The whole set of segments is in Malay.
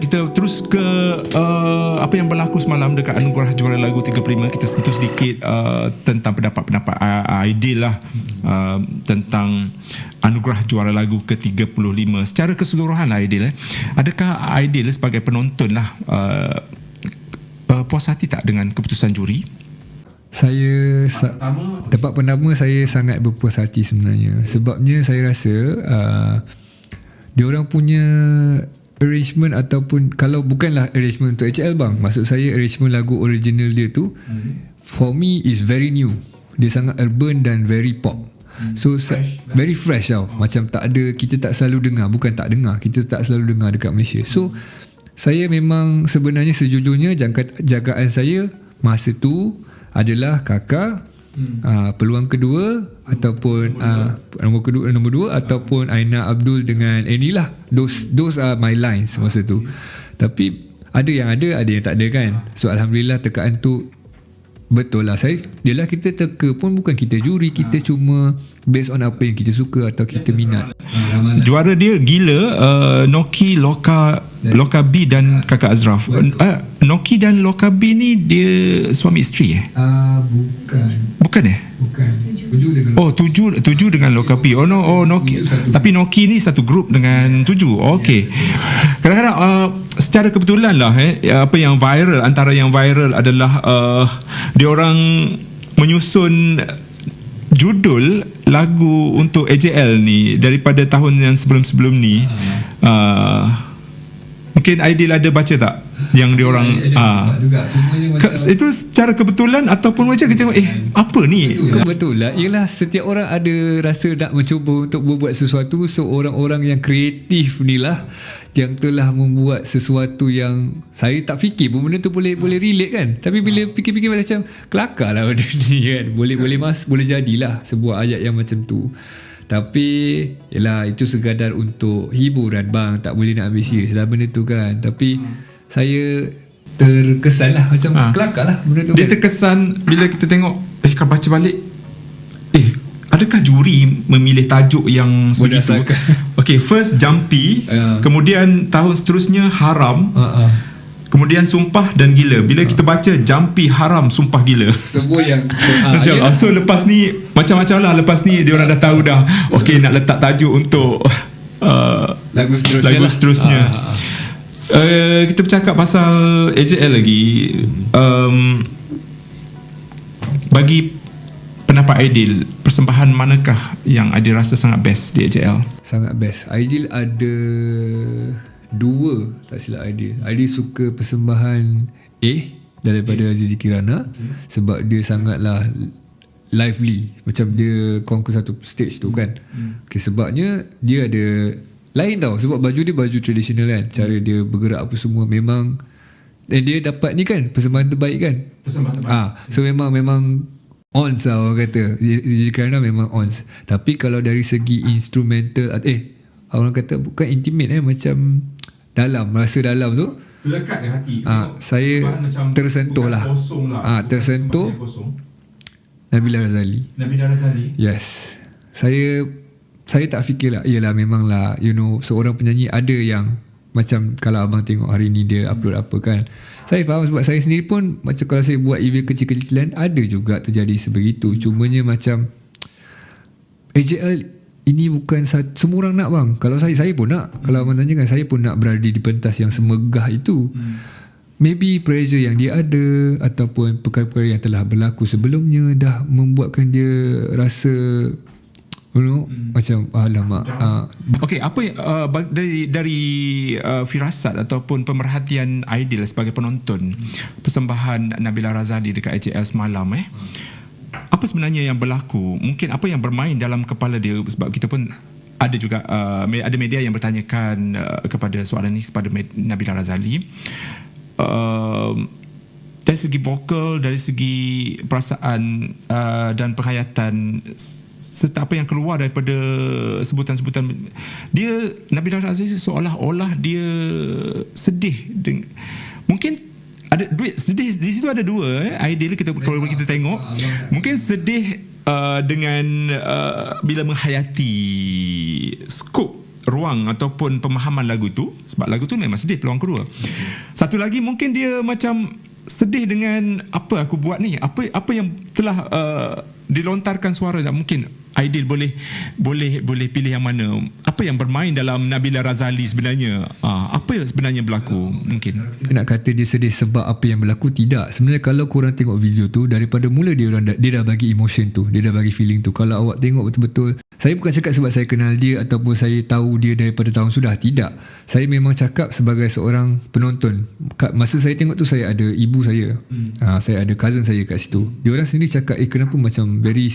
kita terus ke apa yang berlaku semalam dekat Anugerah Juara Lagu 35. Kita sentuh sedikit tentang pendapat-pendapat Aidil lah, tentang Anugerah Juara Lagu ke-35 secara keseluruhan lah Aidil. Adakah Aidil sebagai penonton lah puas hati tak dengan keputusan juri? Saya tempat pertama saya sangat berpuas hati sebenarnya. Sebabnya saya rasa dia orang punya arrangement, ataupun kalau bukanlah arrangement untuk HL bang, maksud saya arrangement lagu original dia tu for me is very new. Dia sangat urban dan very pop. So very fresh tau. Macam tak ada, kita tak selalu dengar. Bukan tak dengar, kita tak selalu dengar dekat Malaysia. So saya memang sebenarnya sejujurnya jagaan saya masa tu adalah Kakak, peluang kedua ataupun nombor dua ataupun Aina Abdul dengan Annie lah. Those are my lines masa tu. Tapi ada yang tak ada kan. So alhamdulillah tekaan tu betul lah. Kita teka pun bukan kita juri, kita cuma based on apa yang kita suka atau kita minat. Juara dia Gila, Noki, Loka B dan Kakak Azraf. Noki dan Loka B ni dia suami isteri Bukan. Bukan. Tujuh dengan Loka B. Noki. Tapi Noki ni satu grup dengan Tujuh. Okey. Kadang-kadang secara kebetulan lah apa yang viral, antara yang viral adalah dia orang menyusun judul lagu untuk AJL ni daripada tahun yang sebelum-sebelum ni. Mungkin Aidil ada baca tak yang dia orang itu secara kebetulan ataupun macam kita tengok apa ni? Kebetulan ialah setiap orang ada rasa nak mencuba untuk membuat sesuatu. So orang-orang yang kreatif ni lah yang telah membuat sesuatu yang saya tak fikir pun benda tu boleh relate kan. Tapi bila fikir-fikir macam kelakar lah benda ni kan. Boleh jadilah sebuah ayat yang macam tu. Tapi yalah, itu sekadar untuk hiburan bang, tak boleh nak ambil serius lah benda tu kan. Tapi saya terkesan lah macam kelakar lah benda tu. Dia kan terkesan bila kita tengok kalau baca balik, adakah juri memilih tajuk yang sebegitu? Okay, first Jumpy, kemudian tahun seterusnya Haram, kemudian Sumpah dan Gila. Bila kita baca Jumpy, Haram, Sumpah, Gila, semua yang so lepas ni macam-macam lah. Lepas ni dia orang dah tahu dah, okay, nak letak tajuk untuk lagu seterusnya. Kita bercakap pasal AJL lagi. Bagi pendapat Aidil, persembahan manakah yang Aidil rasa sangat best di AJL? Sangat best. Aidil ada dua, tak silap Aidil. Aidil suka persembahan A daripada Azizi Kirana, sebab dia sangatlah lively. Macam dia conquer satu stage tu kan. Okay, sebabnya dia ada lain tau. Sebab baju dia baju tradisional kan. Cara dia bergerak apa semua memang, dan dia dapat ni kan persembahan terbaik kan. So memang ons lah orang kata. Kerana memang ons. Tapi kalau dari segi instrumental, orang kata bukan intimate macam dalam, rasa dalam tu lekat ke hati. Saya tersentuh lah. Tersentuh. Nabila Razali. Yes. Saya tak fikir lah. Yelah memang lah, seorang penyanyi ada yang macam kalau abang tengok hari ni dia upload apa kan. Saya faham sebab saya sendiri pun macam kalau saya buat event kecil-kecilan ada juga terjadi sebegitu. Cumanya macam AJL ini bukan semua orang nak bang. Kalau saya pun nak. Kalau abang tanya kan, saya pun nak berada di pentas yang semegah itu. Maybe pressure yang dia ada ataupun perkara-perkara yang telah berlaku sebelumnya dah membuatkan dia rasa macam alamak. Okey, apa dari firasat ataupun pemerhatian Aidil sebagai penonton persembahan Nabila Razali dekat AJL semalam, apa sebenarnya yang berlaku? Mungkin apa yang bermain dalam kepala dia? Sebab kita pun ada juga ada media yang bertanyakan kepada soalan ni kepada Nabila Razali. Dari segi vokal, dari segi perasaan dan penghayatan, serta apa yang keluar daripada sebutan-sebutan dia, Nabila Razali seolah-olah dia sedih. Mungkin ada duit sedih di situ, ada dua Aidil kalau kita tengok. Mungkin sedih dengan bila menghayati skop ruang ataupun pemahaman lagu tu, sebab lagu tu memang sedih peluang kedua. Satu lagi mungkin dia macam sedih dengan apa aku buat ni, apa yang telah dilontarkan suara. Dan mungkin Aidil boleh pilih yang mana, apa yang bermain dalam Nabila Razali sebenarnya, apa yang sebenarnya berlaku. Mungkin nak kata dia sedih sebab apa yang berlaku, tidak. Sebenarnya kalau korang tengok video tu, daripada mula dia dah bagi emotion tu, dia dah bagi feeling tu. Kalau awak tengok betul-betul, saya bukan cakap sebab saya kenal dia ataupun saya tahu dia daripada tahun sudah, tidak. Saya memang cakap sebagai seorang penonton. Masa saya tengok tu, saya ada ibu saya, saya ada cousin saya kat situ. Dia orang sendiri cakap kenapa macam very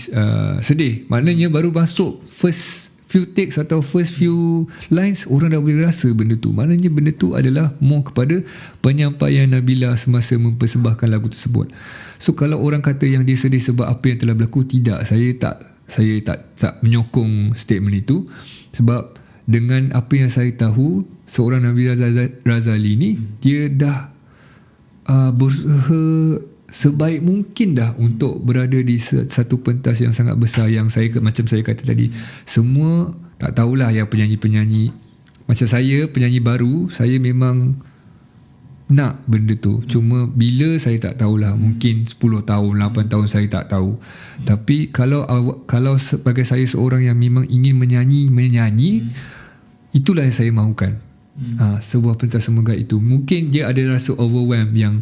sedih. Maknanya baru masuk first few takes atau first few lines, orang dah boleh rasa benda tu. Maknanya benda tu adalah more kepada penyampaian Nabila semasa mempersembahkan lagu tersebut. So kalau orang kata yang dia sedih sebab apa yang telah berlaku, tidak. Saya tak menyokong statement itu, sebab dengan apa yang saya tahu, seorang Nabila Razali ni, dia dah berusaha sebaik mungkin dah untuk berada di satu pentas yang sangat besar. Yang macam saya kata tadi, semua tak tahulah yang penyanyi-penyanyi. Macam saya, penyanyi baru, saya memang nak benda tu. Cuma bila saya tak tahulah, mungkin 10 tahun, 8 tahun saya tak tahu. Tapi kalau sebagai saya seorang yang memang ingin menyanyi, itulah yang saya mahukan. Sebuah pentas semoga itu. Mungkin dia ada rasa overwhelm yang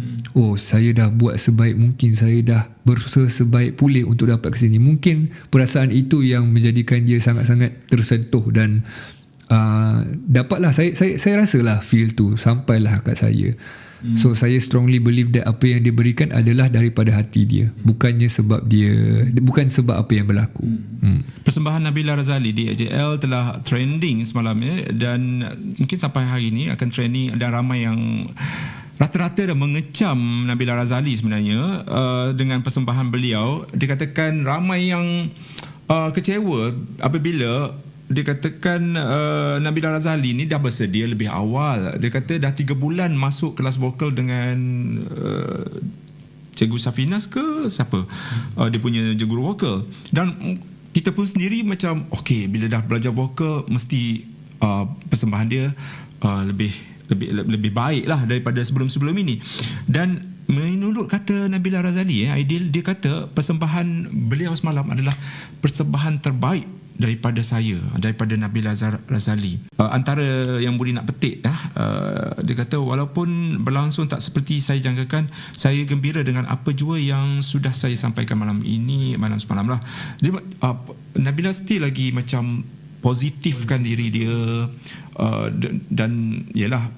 saya dah buat sebaik mungkin, saya dah berusaha sebaik pulih untuk dapat ke sini. Mungkin perasaan itu yang menjadikan dia sangat-sangat tersentuh dan dapatlah saya rasalah feel tu sampailah kat saya. So saya strongly believe that apa yang dia berikan adalah daripada hati dia, bukan sebab apa yang berlaku. Persembahan Nabila Razali di AJL telah trending semalam dan mungkin sampai hari ini akan trending, dan ramai yang rata-rata dah mengecam Nabila Razali sebenarnya dengan persembahan beliau. Dikatakan ramai yang kecewa apabila dikatakan Nabila Razali ni dah bersedia lebih awal. Dia kata dah 3 bulan masuk kelas vokal dengan Cikgu Safinas ke siapa, dia punya guru vokal. Dan kita pun sendiri macam bila dah belajar vokal mesti persembahan dia lebih baik lah daripada sebelum-sebelum ini. Dan menurut kata Nabila Razali, Aidil, dia kata persembahan beliau semalam adalah persembahan terbaik daripada Nabila Razali. Antara yang boleh nak petik dia kata walaupun berlangsung tak seperti saya jangkakan, saya gembira dengan apa jua yang sudah saya sampaikan malam semalam lah. Nabila still lagi macam positifkan diri dia, dan yalah,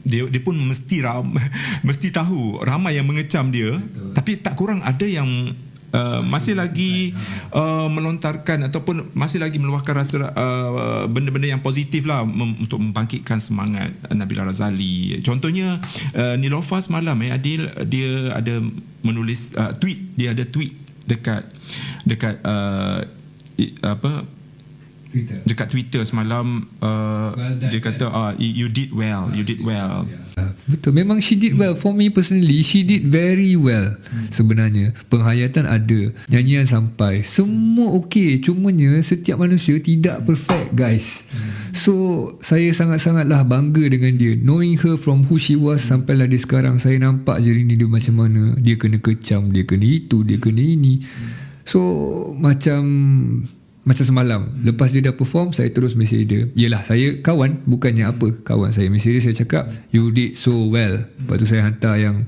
dia pun mesti tahu ramai yang mengecam dia. Betul. Tapi tak kurang ada yang masih lagi melontarkan ataupun masih lagi meluahkan rasa benda-benda yang positif lah untuk membangkitkan semangat Nabila Razali. Contohnya Nilofa semalam Adil, dia ada menulis tweet, dia ada tweet dekat dekat Twitter semalam, dia kata you did well. Betul, memang she did well. For me personally, she did very well. Sebenarnya penghayatan ada, nyanyian sampai, semua okey. Cumanya setiap manusia tidak perfect, guys. So saya sangat-sangatlah bangga dengan dia, knowing her from who she was sampailah dia sekarang. Saya nampak journey dia macam mana. Dia kena kecam, dia kena itu, dia kena ini. So macam semalam, lepas dia dah perform, saya terus mesej dia. Yelah, saya kawan, bukannya apa, kawan saya mesej dia, saya cakap you did so well. Lepas tu saya hantar yang,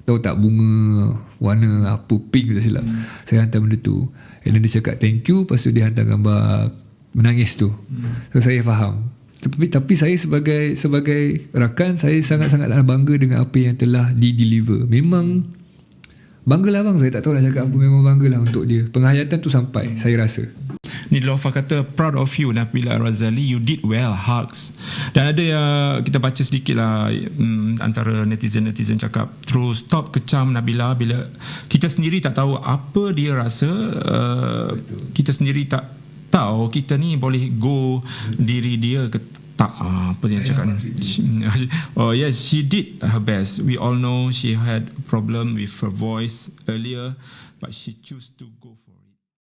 tahu tak, bunga warna apa, pink tak silap. Saya hantar benda tu, and then dia cakap thank you. Lepas tu dia hantar gambar menangis tu. So saya faham. Tapi saya sebagai rakan, saya sangat-sangatlah bangga dengan apa yang telah di-deliver. Memang banggalah bang, saya tak tahu nak cakap apa, memang banggalah untuk dia. Penghayatan tu sampai, saya rasa. Nilofa kata proud of you Nabila Razali, you did well, hugs. Dan ada kita baca sedikit lah, antara netizen cakap, terus stop kecam Nabila. Bila kita sendiri tak tahu apa dia rasa, kita sendiri tak tahu kita ni boleh go diri dia ke tak. Apa dia cakap ni? Oh yes, she did her best. We all know she had problem with her voice earlier, but she choose to go for it.